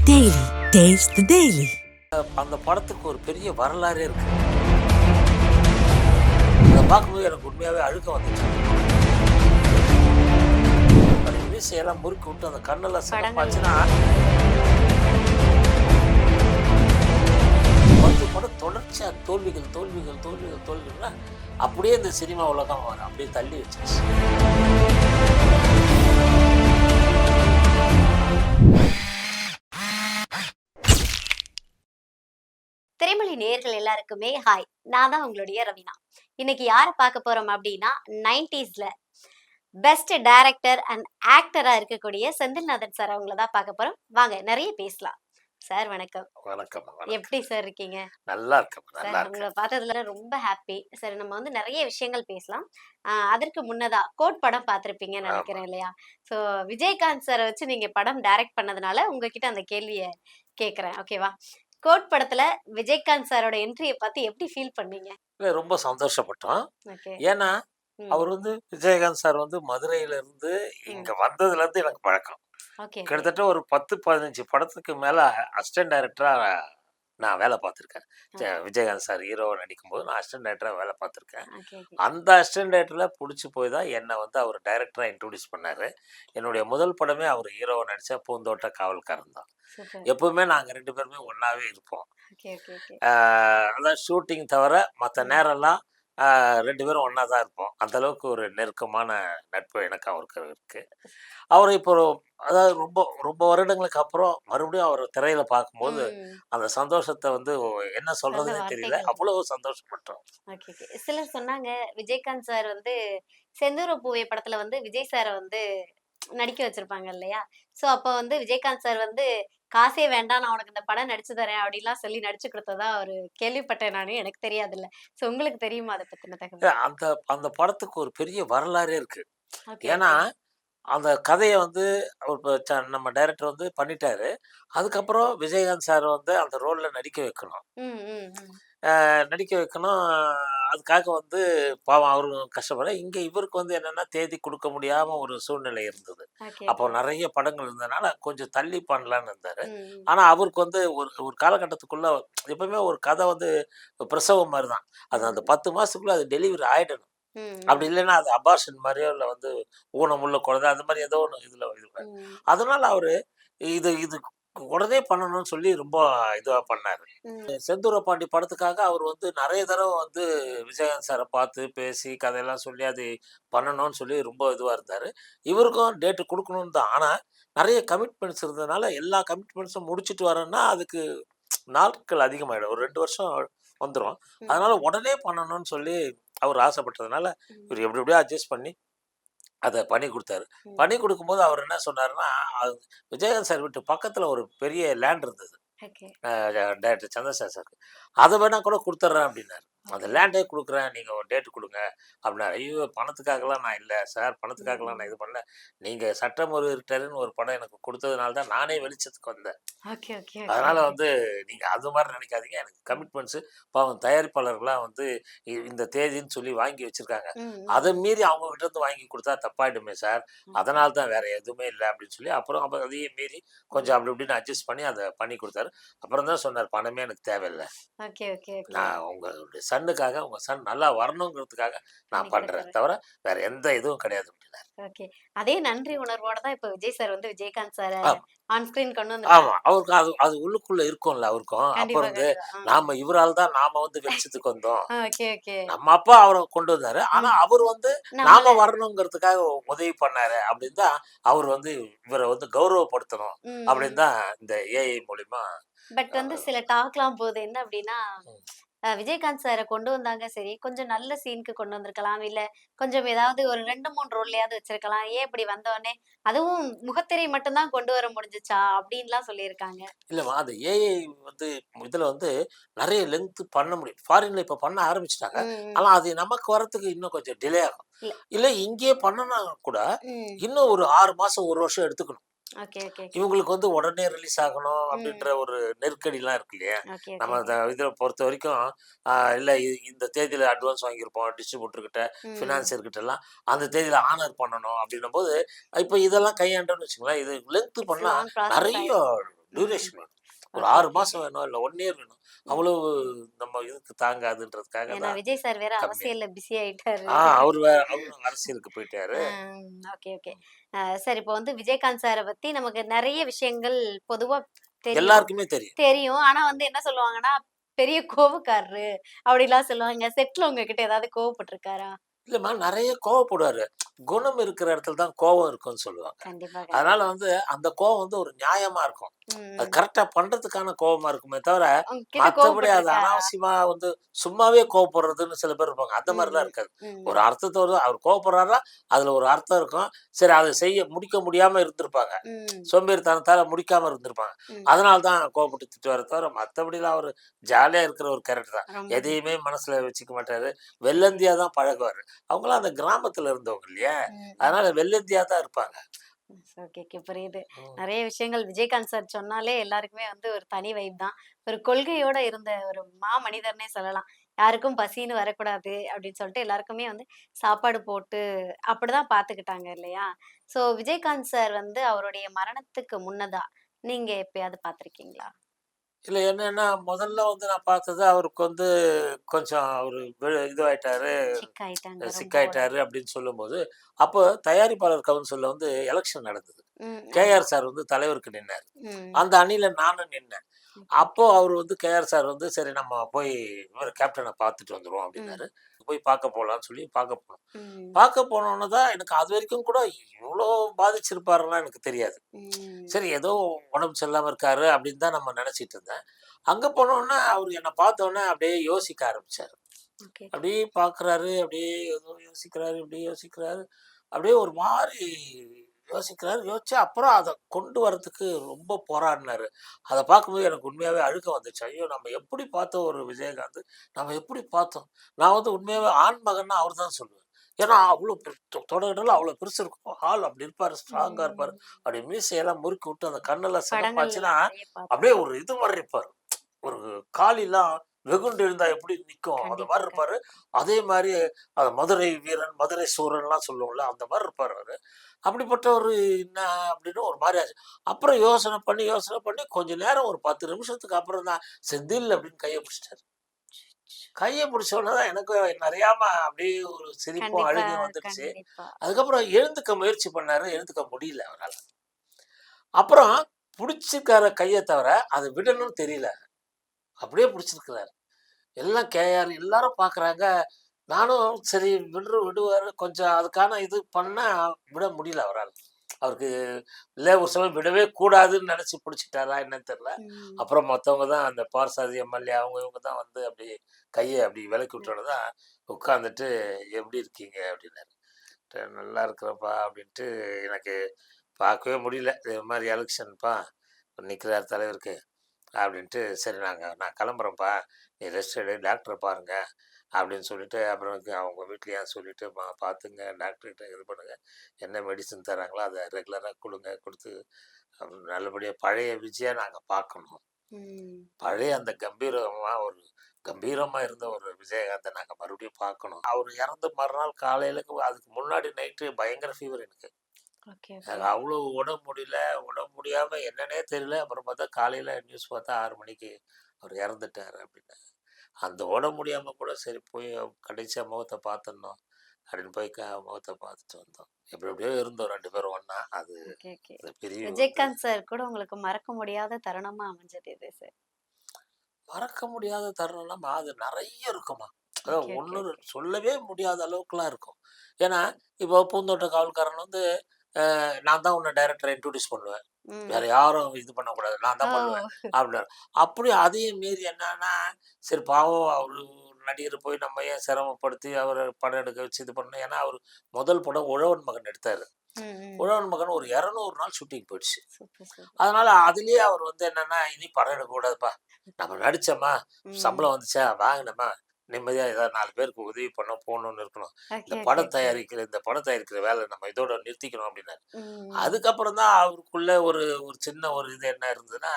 Daily. Taste the Daily. அந்த படத்துக்கு ஒரு பெரிய வரலாறே இருக்கு. அதை பார்க்கும்போது எனக்கு உண்மையாகவே அழுக்க வந்துச்சு. அந்த மீசையெல்லாம் முறுக்கி விட்டு அந்த கண்ணெல்லாம் சிறப்பாச்சுன்னா 10 படம் தொடர்ச்சியாக தோல்விகள் தோல்விகள் தோல்விகள் தோல்விகள்னா அப்படியே இந்த சினிமா உலகம் அப்படியே தள்ளி வச்சிருச்சு. திரைமொழி நேயர்கள் எல்லாருக்குமே ஹாய், நான் தான் உங்களுடைய ரவீனா. இன்னைக்கு யாரை பார்க்க போறோம் அப்படின்னா 90ஸ்ல பெஸ்ட் டைரக்டர் அண்ட் ஆக்டரா இருக்கக்கூடிய செந்தில்நாதன் சார் அவங்கள தான் பார்க்க போறோம். வாங்க நிறைய பேசலாம். சார் வணக்கம். வணக்கம். எப்படி சார் இருக்கீங்க? நல்லா இருக்கேன். சார் உங்களை பார்த்ததுல ரொம்ப ஹாப்பி. சார் நம்ம வந்து நிறைய விஷயங்கள் பேசலாம். அதற்கு முன்னதா கோட் படம் பார்த்திருப்பீங்கன்னு நினைக்கிறேன் இல்லையா? ஸோ விஜயகாந்த் சாரை வச்சு நீங்க படம் டைரக்ட் பண்ணதுனால உங்ககிட்ட அந்த கேள்வியை கேட்குறேன். ஓகேவா? கோட் படத்துல விஜயகாந்த் சாரோட என்ட்ரியை பார்த்து எப்படி ஃபீல் பண்ணீங்க? ரொம்ப சந்தோஷப்பட்டோம். ஓகே. ஏன்னா அவர் விஜயகாந்த் சார் மதுரையில இருந்து இங்க வந்ததுல இருந்து எனக்கு பழக்கம். ஓகே. கிட்டத்தட்ட ஒரு 10-15 படத்துக்கு மேல அசிஸ்டன்ட் டைரக்டரா நான் வேலை பார்த்துருக்கேன். விஜயகாந்த் சார் ஹீரோவை நடிக்கும்போது நான் அசிஸ்டன்ட் டைரக்டரா வேலை பார்த்துருக்கேன். அந்த அசிஸ்டன்ட் டைரக்டர்ல பிடிச்சி போய் தான் என்னை அவர் டைரக்டரா இன்ட்ரோடியூஸ் பண்ணாரு. என்னுடைய முதல் படமே அவர் ஹீரோவை நடிச்ச பூந்தோட்ட காவல்காரன் தான். எப்பவுமே நாங்க 2 பேருமே ஒன்னாவே இருப்போம். அதான் ஷூட்டிங் தவிர மற்ற நேரம்லாம் 2 பேரும் ஒன்னா தான் இருப்போம். அந்த அளவுக்கு ஒரு நெருக்கமான நட்பு எனக்கு அவருக்கு இருக்கு. அவர் இப்போ அதாவது ரொம்ப ரொம்ப வருடங்களுக்கு அப்புறம் மறுபடியும் அவர் திரையில பார்க்கும்போது அந்த சந்தோஷத்தை என்ன சொல்றதுன்னே தெரியல. அவ்வளவு சந்தோஷப்பட்டோம். சிலர் சொன்னாங்க விஜயகாந்த் சார் செந்தூர பூவே படத்துல விஜய் சாரை நடிக்க வச்சிருப்பாங்க இல்லையா? சோ அப்ப விஜயகாந்த் சார் காசே வேண்டாம், நான் உனக்கு இந்த படம் நடிச்சு தரேன் அப்படின்லாம் சொல்லி நடிச்சு கொடுத்ததா ஒரு கேள்விப்பட்டேன். நானு எனக்கு தெரியாது இல்ல. சோ உங்களுக்கு தெரியுமா அதை பத்தின தகவல்? அந்த அந்த படத்துக்கு ஒரு பெரிய வரலாறே இருக்கு. ஏன்னா அந்த கதையை நம்ம டைரக்டர் பண்ணிட்டாரு. அதுக்கப்புறம் விஜயகாந்த் சார் அந்த ரோல்ல நடிக்க வைக்கணும். நடிக்க வைக்கணும். அதுக்காக பாவம் அவரும் கஷ்டப்பட இங்க இவருக்கு என்னன்னா தேதி கொடுக்க முடியாம ஒரு சூழ்நிலை இருந்தது. அப்போ நிறைய படங்கள் இருந்ததுனால கொஞ்சம் தள்ளி பண்ணலான்னு இருந்தாரு. ஆனா அவருக்கு ஒரு ஒரு காலகட்டத்துக்குள்ள எப்பவுமே ஒரு கதை பிரசவம் மாதிரிதான். அது அந்த 10 மாசத்துக்குள்ள அது டெலிவரி ஆயிடணும். அப்படி இல்லைன்னா அது அபார்ஷன் மாதிரியோ இல்ல ஊனமுள்ள குழந்தை அந்த மாதிரி ஏதோ ஒண்ணு இது அதனால அவரு இது இது உடனே பண்ணணும்னு சொல்லி ரொம்ப இதுவா பண்ணாரு. செந்தூர பாண்டி படத்துக்காக அவர் நிறைய தடவை விஜயகாந்த் சாரை பார்த்து பேசி கதையெல்லாம் சொல்லி அது பண்ணணும்னு சொல்லி ரொம்ப இதுவா இருந்தாரு. இவருக்கும் டேட்டு கொடுக்கணும்னு தான். ஆனா நிறைய கமிட்மெண்ட்ஸ் இருந்ததுனால எல்லா கமிட்மெண்ட்ஸும் முடிச்சுட்டு வரேன்னா அதுக்கு நாட்கள் அதிகமாயிடும். ஒரு 2 வருஷம் வந்துடும். அதனால உடனே பண்ணணும்னு சொல்லி அவர் ஆசைப்பட்டதுனால இவர் எப்படியோ அட்ஜஸ்ட் பண்ணி அதை பண்ணி கொடுத்தாரு. பண்ணி கொடுக்கும்போது அவர் என்ன சொன்னாருன்னா, விஜயகாந்த் சார் வீட்டு பக்கத்துல ஒரு பெரிய லேண்ட் இருந்தது டைரக்டர் சந்திரசேகர் சாருக்கு. அதை வேணா கூட கொடுத்துட்றேன் அப்படின்னாரு. அந்த லேண்டே கொடுக்குறேன், நீங்க ஒரு டேட்டு கொடுங்க அப்படின்னாரு. ஐயோ பணத்துக்காகலாம் நான் இல்லை சார், பணத்துக்காகலாம் நான் இது பண்ணல. நீங்க சட்டம் ஒரு ரிட்டர்ன்னு ஒரு படம் எனக்கு கொடுத்ததுனால தான் நானே வெளிச்சத்துக்கு வந்தேன். அதனால நீங்க அது மாதிரி நினைக்காதீங்க. எனக்கு கமிட்மெண்ட்ஸ் பாவம் தயாரிப்பாளர்கள்லாம் இந்த தேதின்னு சொல்லி வாங்கி வச்சிருக்காங்க. அதை மீறி அவங்க கிட்ட இருந்து வாங்கி கொடுத்தா தப்பாயிடுமே சார், அதனால தான் வேற எதுவுமே இல்லை அப்படின்னு சொல்லி அப்புறம் அதையும் மீறி கொஞ்சம் அப்படி இப்படின்னு அட்ஜஸ்ட் பண்ணி அதை பண்ணி கொடுத்தாரு. அப்புறம் தான் சொன்னார், பணமே எனக்கு தேவையில்லை, நான் உங்களுடைய சன்னுக்காக உங்க சன் நல்லா வரணுங்கிறதுக்காக நான் பண்றேன் தவிர வேற எந்த இதுவும் கிடையாது அப்படின்னாரு. அதே நன்றி உணர்வோட தான் இப்ப Vijay sir Vijayakanth sir on screen கொண்டு வந்து. ஆமா, அவருக்கு அது உள்ளுக்குள்ள இருக்கும்ல அவருக்கும். அப்புறம் நாம இவரால் தான் நாம வெளிச்சத்துக்கு வந்தோம். நம்ம அப்பா அவரை கொண்டு வந்தாரு. ஆனா அவர் நாம வரணுங்கிறதுக்காக உதவி பண்ணாரு அப்படின்னு தான் அவர் இவரை கௌரவப்படுத்தணும் அப்படின்னு தான் இந்த ஏஐ மூலியமா. பட் சில டாக்லாம் போகுது என்ன அப்படின்னா, விஜயகாந்த் சாரை கொண்டு வந்தாங்க சரி, கொஞ்சம் நல்ல சீனுக்கு கொண்டு வந்திருக்கலாம், இல்ல கொஞ்சம் ஏதாவது ஒரு 2-3 ரோல்லையாவது வச்சிருக்கலாம், ஏன் இப்படி வந்தோடனே அதுவும் முகத்திரை மட்டும்தான் கொண்டு வர முடிஞ்சுச்சா அப்படின்லாம் சொல்லியிருக்காங்க. இல்லம்மா, அது ஏஐ இதுல நிறைய லென்த் பண்ண முடியும். ஃபாரின்ல இப்ப பண்ண ஆரம்பிச்சுட்டாங்க. ஆனா அது நமக்கு வரத்துக்கு இன்னும் கொஞ்சம் டிலே ஆகும். இல்ல இங்கேயே பண்ணனா கூட இன்னும் ஒரு 6 மாசம் 1 வருஷம் எடுத்துக்கணும். இவங்களுக்கு உடனே ரிலீஸ் ஆகணும் அப்படின்ற ஒரு நெருக்கடிலாம் இருக்கு இல்லையா? நம்ம இதை பொறுத்த வரைக்கும் இல்ல இந்த தேதியில அட்வான்ஸ் வாங்கியிருப்போம் டிஸ்ட்ரிபியூட்டர் கிட்ட, ஃபினான்சியர் கிட்ட எல்லாம் அந்த தேதியில ஆனர் பண்ணணும் அப்படின்னும் போது இப்ப இதெல்லாம் கையாண்டோம்னு வச்சுங்களேன், இது லென்த் பண்ணா நிறைய டியூரேஷன் வேணும். ஒரு ஓகே 6 ஓகே. மாசம் வேணும், இல்ல 1 இயர் வேணும். அவ்வளவு நம்ம இதுக்கு தாங்காதுன்றதுக்காக ஏன்னா தான் விஜய் சார் வேற கம்மியா. அரசியல்ல பிஸி ஆயிட்டாரு. அவரும் அரசியலுக்கு போயிட்டாரு. Okay okay. சார் இப்போ வந்து விஜயகாந்த் சார பத்தி நமக்கு நெறைய விஷயங்கள் பொதுவா தெரியும். எல்லாருக்குமே தெரியும். தெரியும். ஆனா வந்து என்ன சொல்லுவாங்கன்னா, பெரிய கோவக்காரரு அப்படிலாம் சொல்லுவாங்க. செட்ல உங்ககிட்ட ஏதாவது கோவப்பட்டுருக்காரா? இல்லம்மா நெறைய கோவப்படுவாரு. குணம் இருக்கிற இடத்துல தான் கோவம் இருக்கும்னு சொல்லுவாங்க. கண்டிப்பா, அதனால கண்டிப்பா. வந்து அந்த கோவம் வந்து ஒரு நியாயமா இருக்கும். அது ம். கரெக்ட்டா பண்றதுக்கான கோவமா இருக்குமே தவிர, உங்ககிட்ட மத்தபடி அது கோவப்பட்டுருக்காரா? அனாவசியமா வந்து சும்மாவே கோவப்படுறதுன்னு சில பேர் இருப்பாங்க. அந்த மாரிலாம் ம். இருக்காது. ஒரு ம். அர்த்தத்தோட அவர் கோவப்படுறாருன்னா, அதுல ஒரு அர்த்தம் இருக்கும். சரி அத முடிக்க முடியாம இருந்திருப்பாங்க. ம். சோம்பேறித்தனத்தால முடிக்காம இருந்திருப்பாங்க. ம். அதனால தான் கோவப்பட்டு திட்டுவாரே தவிர, மத்தபடிலாம் அவரு ஜாலியா இருக்கிற ஒரு கேரக்டர் தான். ரொம்ப எதையுமே மனசுல வச்சுக்க மாட்டாரு. வெள்ளந்தியா தான் பழகுவாரு. அவங்கலாம் அந்த கிராமத்துல இருந்தவங்க இல்லையா? ம். ம். அதனால வெள்ளந்தியா தான் இருப்பாங்க. Okay, okay. புரியுது. ம். நெறைய விஷயங்கள் விஜயகாந்த் சார் சொன்னாலே எல்லாருக்குமே வந்து ஒரு தனி வைப் தான். ஒரு கொள்கையோட இருந்த ஒரு மாமனிதர்னே சொல்லலாம். யாருக்கும் பசின்னு வரக்கூடாது அப்படின்னு சொல்லிட்டு எல்லாருக்குமே வந்து சாப்பாடு போட்டு அப்படிதான் பார்த்துக்கிட்டாங்க இல்லையா? ஸோ விஜயகாந்த் சார் வந்து அவருடைய மரணத்துக்கு முன்னதா நீங்க எப்பயாவது பார்த்துருக்கீங்களா? இல்ல என்னன்னா, முதல்ல வந்து நான் பார்த்தது அவருக்கு வந்து கொஞ்சம் அவரு இதுவாயிட்டாரு, சிக் ஆயிட்டாங்க ரொம்ப சிக்காயிட்டாரு உடம்பு. அப்படின்னு சொல்லும்போது, அப்போ தயாரிப்பாளர் கவுன்சில்ல வந்து எலக்ஷன் நடந்தது. ம். ஆமா. கேஆர் சார் வந்து தலைவருக்கு நின்னாரு. ம். அந்த அணியில நானும் நின்னேன். ஓகே, அப்போ ஓகே. அவரு வந்து கேஆர் சார் வந்து, "சரி நம்ம போய் இவரு கேப்டன பார்த்துட்டு வந்துருவோம்" ம். அப்படின்னாரு. போய் பார்க்க போலான்னு சொல்லி பார்க்க போனோம். ம். பார்க்க போனோன தான் எனக்கு அதுவரைக்கும் கூட இவ்ளோ பாதிச்சிருப்பாருலாம் எனக்கு தெரியாது. ம். சரி ஏதோ உடம்பு சரியில்லாம இருக்காரு அப்படின்னு தான் நம்ம நெனச்சிட்டு இருந்தேன். அங்க போனோனே அவரு என்ன பார்த்தோனே அப்படியே யோசிக்க ஆரம்பிச்சாரு. ஓகே. அப்படியே பார்க்குறாரு, அப்படியே ஏதோ யோசிக்கிறாரு, இப்படியே யோசிக்கிறாரு. அப்படியே ஒரு மாரி யோசிக்கிறாரு. யோசிச்சு அப்புறம் அத கொண்டு வரதுக்கு ரொம்ப போராடினாரு. அத பார்க்கும்போது எனக்கு உண்மையாவே அழுகை வந்துச்சு. ஐயோ! நம்ம எப்படி பார்த்தோம் ஒரு விஜயகாந்த், நம்ம எப்படி பார்த்தோம்? நான் வந்து உண்மையாவே ஆண் மகன்னா அவரு தான் சொல்லுவேன். ஏன்னா அவ்ளோ தொட கிடல அவ்ளோ பெருசு இருக்கும். ஆள் அப்படி இருப்பாரு, ஸ்ட்ராங்கா இருப்பாரு. ம். அப்படி மீசையெல்லாம் முறுக்கி விட்டு அந்த கண்ணெல்லாம் சிகப்பாச்சுன்னா, படங்கள்ல நெறைய அப்படியே பார்த்துருக்கோம். ஒரு இது மாரி இருப்பாரு. ஒரு காலிலாம் வெகுண்டு எழுந்தா எப்படி நிக்கும்? அந்த கண்டிப்பா, மாரி இருப்பாரு. கண்டிப்பா. அதே மாரி மதுரை வீரன், மதுரை சூரன்லாம் சொல்லுவோம்ல, அந்த மாரி இருப்பாரு அவரு. அப்படிப்பட்ட ஒரு என்ன அப்படின்னு ஒரு மாரி ஆச்சு. அப்புறம் யோசனை பண்ணி கொஞ்ச நேரம் ஒரு 10 நிமிஷத்துக்கு அப்புறம் தான் செந்தில் அப்படின்னு கைய பிடிச்சிட்டாரு. கைய பிடிச்ச உடனே தான் எனக்கு அறியாம அப்படியே ஒரு சிரிப்பும், கண்டிப்பா, அழுகையும் வந்துடுச்சு. கண்டிப்பா. அதுக்கப்புறம் எழுந்துக்க முயற்சி பண்ணாரு. எழுந்துக்க முடியல அவரால. அப்புறம் புடிச்சுக்கார கைய தவிர, அத விடணும்னு தெரியல. அப்படியே புடிச்சிருக்கிறாரு. எல்லாம் கேஆர் எல்லாரும் பார்க்குறாங்க. நானும் சரி விடுவாரு. கொஞ்சம் அதுக்கான இது பண்ணா விட முடியல அவரால. அவருக்கு இல்ல ஒரு சமயம் விடவே கூடாதுன்னு நெனச்சு புடிச்சுட்டாரா என்னன்னு தெரியல. ம். அப்புறம் மத்தவங்க தான் அந்த பார்சாதி எம்எல்ஏ அவங்க இவங்க தான் வந்து அப்படி கைய அப்படி விலக்கி ம். விட்டோன தான் உட்கார்ந்துட்டு, "எப்படி இருக்கீங்க?" அப்படின்னாரு. "நல்லா இருக்கிறேன்ப்பா" அப்படின்ட்டு எனக்கு பார்க்கவே முடியல. இது மாரி எலக்ஷன்ப்பா நிக்கிறாரு தலைவருக்கு. அப்படின்ட்டு, "சரி நான் கிளம்புறேன்ப்பா. நீ ரெஸ்ட் எடு. டாக்டர பாருங்க." அப்படின்னு சொல்லிட்டு, அப்புறம் அவங்க வீட்லயும் சொல்லிட்டு, பார்த்துங்க டாக்டர்கிட்ட இது பண்ணுங்க. என்ன மெடிசின் தராங்களோ, அத ரெகுலரா குடுங்க. குடுத்து நல்லபடியா பழைய விஜயா நாங்க பார்க்கணும். ம். பழைய அந்த கம்பீரமா இருந்த ஒரு விஜயகாந்த நாங்க மறுபடியும் பார்க்கணும். அவரு இறந்த மறுநாள் காலையில அதுக்கு முன்னாடி நைட்டு பயங்கர ஃபீவர் எனக்கு. Okay, okay. எனக்கு அவ்வளோ உடம்பு முடியல. உடம்பு முடியாம என்னன்னே தெரியல. அப்புறம் பார்த்தா காலையில நியூஸ் பார்த்தா 6 மணிக்கு அவரு இறந்துட்டாரு அப்படின்னு. அந்த உடம்பு முடியாம கூட சரி போய் கடைசியா முகத்த பார்த்துடணும் அப்படின்னு போய் முகத்த பார்த்துட்டு வந்தோம். எப்படி எப்படியோ இருந்தோம் 2 பேரும் ஒண்ணா. அது ஓகே, ஓகே. அந்த பிரிவு வந்து விஜயகாந்த் சார் கூட உங்களுக்கு மறக்க முடியாத தருணமா அமைஞ்சது எது சார்? மறக்க முடியாத தருணம்லாம் அது நெறைய இருக்குமா. அதாவது ஓகே, ஓகே, 1 ஓகே. சொல்லவே முடியாத அளவுக்குலாம் இருக்கும். ஏன்னா, இப்போ பூந்தோட்ட காவல்காரன் வந்து நான் தான் உன்ன டைரக்டரா இன்ட்ரோடியூஸ் பண்ணுவேன். ம். வேற யாரும் இது பண்ணக்கூடாது. நான் தான் பண்ணுவேன். ஓ! அப்படின்னாரு. அப்படி அதையும் மீறி என்னன்னா, சரி பாவம் அவரு நடிகர் போய் நம்ம ஏன் சிரமப்படுத்தி அவர படம் எடுக்க வச்சு இது பண்ணணும். ஏன்னா, அவரு முதல் படம் உழவன் மகன் எடுத்தாரு. ம், ம். உழவன் மகன் ஒரு 200 நாள் ஷூட்டிங் போயிடுச்சு. Super, super. அதனால அதிலேயே அவர் வந்து என்னன்னா, "இனி படம் எடுக்கக்கூடாதுப்பா. நம்ம நடிச்சோமா, ம். சம்பளம் வந்துச்சா, வாங்கினோமா, நிம்மதியா ஏதாவது 4 பேருக்கு உதவி பண்ணோம், போணும்னு இருக்கணும். Okay, okay, okay. இந்த படம் தயாரிக்கிற வேலை நம்ம இதோட நிறுத்திக்கணும்" அப்படின்னாரு. ம், ம். அதுக்கப்புறம் தான் அவருக்குள்ள ஒரு ஒரு சின்ன ஒரு இது என்ன இருந்ததுன்னா,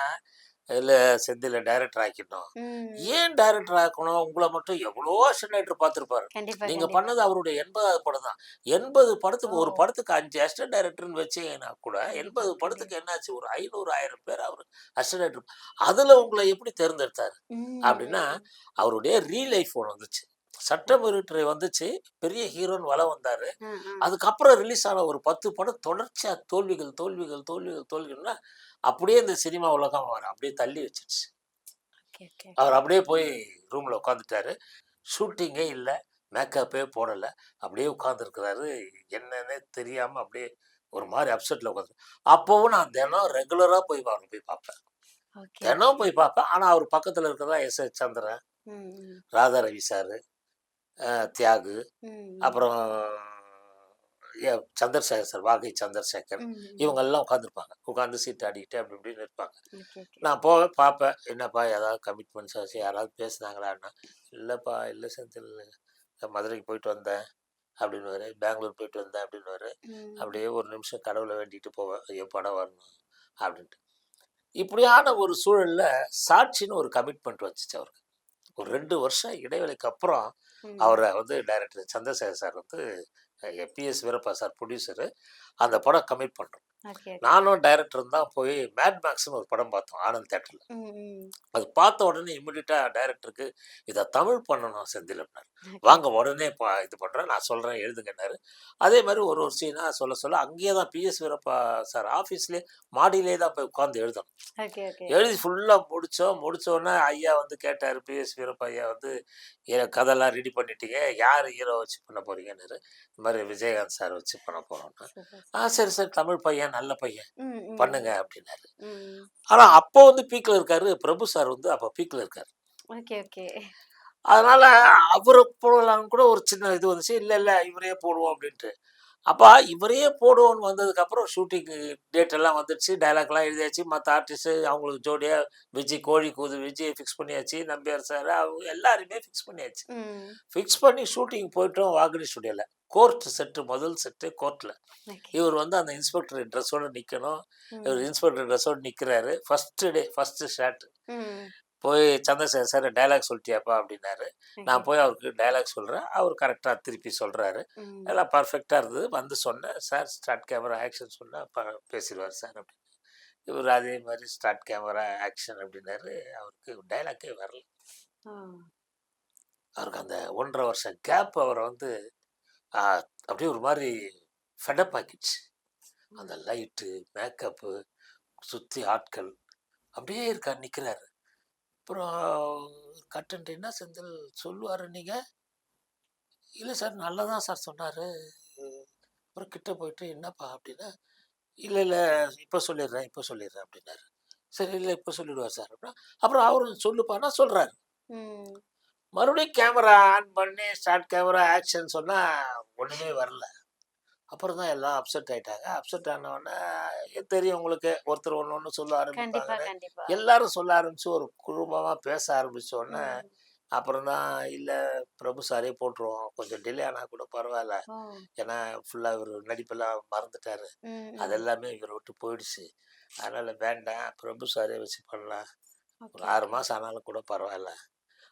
இல்ல செந்தில டைரக்டர் ஆக்கிடணும். ம். ஏன் டைரக்டர் ஆக்கணும்? உங்கள மட்டும் எவ்வளோ அசிஸ்டன்ட் டைரக்டர் பார்த்துருப்பாரு. கண்டிப்பா, நீங்க கண்டிப்பா. பண்ணது அவருடைய 80வது படம் தான். 80 படத்துக்கு ஒரு ஓ! படத்துக்கு 5 அசிஸ்டன்ட் டைரக்டர்ன்னு வச்சீங்கன்னா கூட கண்டிப்பா, 80 கண்டிப்பா. படத்துக்கு என்னாச்சு? ஒரு 500, 1000 பேர் அவரு அசிஸ்டன்ட் டைரக்டர். அதுல உங்கள எப்படி தேர்ந்தெடுத்தாரு? அப்படின்னா, ம். அவருடைய ரீல் லைஃப் ஒண்ணு வந்துச்சு. சட்டம் இருட்டுரை வந்துச்சு. பெரிய ஹீரோன்னு வலம் வந்தாரு. அ, அ. அதுக்கப்புறம் ரிலீஸ் ஆன ஒரு 10 படம் தொடர்ச்சியா தோல்விகள், தோல்விகள், தோல்விகள், தோல்விகள்னா, அப்படியே இந்த சினிமா உலகம் அவர அப்படியே தள்ளி வச்சுருச்சு. ஓகே, ஓகே, அவர் ஓகே. அப்படியே போய் ரூம்ல உட்காந்துட்டாரு. ஷூட்டிங்கே இல்ல. மேக்கப்பே போடல. அப்படியே உட்கார்ந்துருக்கிறாரு. என்னன்னே தெரியாம அப்படியே ஒரு மாரி அப்செட்ல உட்காந்து அப்பவும் நான் தினம் ரெகுலரா போய் அவர போய் பார்ப்பேன். ஓகே, தினம் ஓகே. போய் பார்ப்பேன். ஆனா, அவர் பக்கத்துல இருக்கிறதா எஸ்.எஸ். சந்திரன், ம், ம். ராதா ரவி சாரு, தியாகு, ம், ம். அப்புறம் சந்திரசேகர் சார், வாகை சந்திரசேகர் ம், ம். இவங்கெல்லாம் உட்காந்துருப்பாங்க. உட்காந்து சீட் ஆடிட்டு அப்படி இப்படின்னு இருப்பாங்க. Okay, okay. நான் போவேன் பார்ப்பேன். என்னப்பா ஏதாவது கமிட்மெண்ட்ஸ் ஆச்சு யாராவது பேசுனாங்களான்னா, இல்லப்பா இல்ல செந்தில் மதுரைக்கு போயிட்டு வந்தேன் அப்படின்னுவாரு. பெங்களூர் போயிட்டு வந்தேன் அப்படின்னுவாரு. ம். அப்படியே ஒரு நிமிஷம் கடவுளை வேண்டிட்டு போவேன். ஐயோ படம் வரணும் அப்படின்ட்டு. இப்படியான ஒரு சூழல்ல சாட்சின்னு ஒரு கமிட்மெண்ட் வந்துச்சு அவருக்கு. ஒரு 2 வருஷம் இடைவேளைக்கு அப்புறம் ம். அவர வந்து டைரக்டர் சந்திரசேகர் சார் வந்து பி.எஸ். Veerappa sir producer. அந்த படம் கமிட் பண்றோம். Okay, okay. நானும் டைரக்டரும் தான் போய் மேட் மேக்ஸ்ன்னு ஒரு படம் பார்த்தோம் ஆனந்த் தியேட்டர்ல. ம், ம். அது பார்த்த உடனே இமிடியேட்டா டைரக்டருக்கு இத தமிழ் பண்ணணும் செந்தில் அப்படின்னாரு. ஓகே. வாங்க உடனே இது பண்றேன். நான் சொல்றேன் எழுதுங்கன்னாரு. அதே மாரி ஒரு ஒரு சீனா சொல்ல அங்கேயே தான் பி.எஸ். வீரப்பா சார் ஆஃபீஸ்லயே மாடியிலேயே தான் போய் உட்கார்ந்து எழுதணும். Okay, okay. எழுதி ஃபுல்லா முடிச்சோம். முடிச்ச உடனே ஐயா வந்து கேட்டாரு. பி.எஸ். வீரப்பா ஐயா வந்து கதைலாம் ரெடி பண்ணிட்டீங்க. யார் ஹீரோ வச்சு பண்ண போறீங்கன்னாரு. இந்த மாரி விஜயகாந்த் சார் வச்சு பண்ண போறோம்னா. சூப்பர். சரி சரி தமிழ் பையன் நல்ல பையன் ம், ம். பண்ணுங்க அப்படின்னாரு. ம். ஆனா அப்போ வந்து பீக்ல இருக்காரு. பிரபு சார் வந்து அப்ப பீக்ல இருக்காரு. Okay, okay. அதனால அவர போடலாம்னு கூட ஒரு சின்ன இது வந்துச்சு. இல்ல இவரையே போடுவோம் அப்படின்ட்டு. அப்ப இவரையே போடுவோம்னு வந்ததுக்கப்புறம் ஷூட்டிங்கு டேட் எல்லாம் வந்துடுச்சு. டயலாக்லாம் எழுதியாச்சு. மத்த ஆர்டிஸ்ட் அவங்களுக்கு ஜோடியா விஜய் கோழி கூது விஜய ஃபிக்ஸ் பண்ணியாச்சு. நம்பியார் சார் அவங்க எல்லாரையுமே ஃபிக்ஸ் பண்ணியாச்சு. ம். ஃபிக்ஸ் பண்ணி ஷூட்டிங் போயிட்டோம் வாகினி ஸ்டுடியோல. கோர்ட் செட்டு முதல் செட்டு கோர்ட்ல. ஓகே. இவர் வந்து அந்த இன்ஸ்பெக்டர் ட்ரெஸ்ஸோட நிக்கணும். இவர் ம். இன்ஸ்பெக்டர் ட்ரெஸ்ஸோட நிக்கிறாரு. First day first shot. ம். போய் சந்திரசேகர் சார் டயலாக் சொல்லிட்டியாப்பா அப்படின்னாரு. ஓகே. நான் போய் அவருக்கு டயலாக் சொல்றேன். அவர் கரெக்ட்டா திருப்பி சொல்றாரு. ம். எல்லாம் பெர்ஃபெக்ட்டா இருந்தது. வந்து சொன்னேன். சார் ஸ்டார்ட் கேமரா ஆக்ஷன் சொன்னா பேசிருவாரு சார் அப்படின்னு. இவரு அதே மாரி ஸ்டார்ட் கேமரா ஆக்ஷன் அப்படின்னாரு. அவருக்கு டயலாக்கே வரல. ஆ. அவருக்கு அந்த 1 1/2 வருஷம் கேப் அவர வந்து அ அப்படியே ஒரு மாரி ஃபெடப் ஆக்கிடுச்சு. அந்த ம். லைட்டு, மேக்கப்பு, சுத்தி ஆட்கள் அப்படியே இருக்காரு நிக்கிறாரு. அப்புறம் கட்டன்ட்டு என்ன செந்தில் சொல்லுவாரு நீங்க? இல்ல சார் நல்லா தான் சார் சொன்னாரு. அப்புறம் கிட்ட போயிட்டு என்னப்பா அப்படின்னா, இல்ல இப்ப சொல்லிடுறேன் அப்படின்னாரு. சரி இல்ல இப்ப சொல்லிடுவார் சார் அப்படின்னா, அப்புறம் அவரும் சொல்லுப்பான்னா சொல்றாரு. ம். மறுபடியும் கேமரா ஆன் பண்ணி ஸ்டார்ட் கேமரா ஆக்ஷன் சொன்னா ஒண்ணுமே வரல. அப்புறம் தான் எல்லாம் அப்செட் ஆயிட்டாங்க. அப்செட் ஆன உடனே தெரியும் உங்களுக்கு ஒருத்தர் ஒண்ணு சொல்ல கண்டிப்பா, ஆரம்பிப்பாங்கன்னு. கண்டிப்பா. எல்லாரும் சொல்ல ஆரம்பிச்சு ஒரு குழுமமா பேச ஆரம்பிச்ச உடனே ம். அப்புறம் தான் இல்ல பிரபு சாரே போட்டுருவோம். கொஞ்சம் டிலே ஆனா கூட பரவால்ல. ஓ! ஏன்னா ஃபுல்லா இவரு நடிப்பெல்லாம் மறந்துட்டாரு. ம், அது ம். எல்லாமே இவர விட்டு போயிடுச்சு. அதனால வேண்டாம் பிரபு சாரே வச்சு பண்ணலாம். ஒரு ஓகே, 6 ஓகே. மாசம் ஆனாலும் கூட பரவால்ல.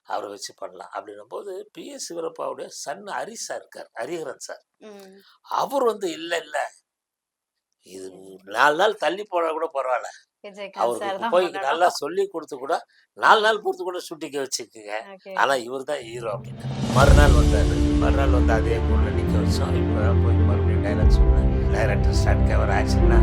அவர வச்சு பண்ணலாம். அப்படின்னும்போது பி.எஸ். சிவரப்பாவுடைய சன் ஹரி சார் இருக்காரு. ஹரிஹரன் சார். ம். அவர் வந்து இல்ல இது 4 நாள் தள்ளி போனா கூட பரவால்ல. விஜயகாந்த் சார் அவருக்கு தான் போய் நல்லா பண்ணணும். சொல்லிக் குடுத்து கூட 4 நாள் பொறுத்து கூட ஷூட்டிங்க வச்சுக்கங்க. ஓகே, ஆனா ஓகே. இவர் தான் ஹீரோ அப்படின்னாரு. மறுநாள் வந்தாரு. மறுநாள் வந்து அதே பொருள நிக்க வச்சோம். இப்ப போய் மறுபடியும் டயலாக் சொன்னேன். Director start camera ஆக்ஷன்னா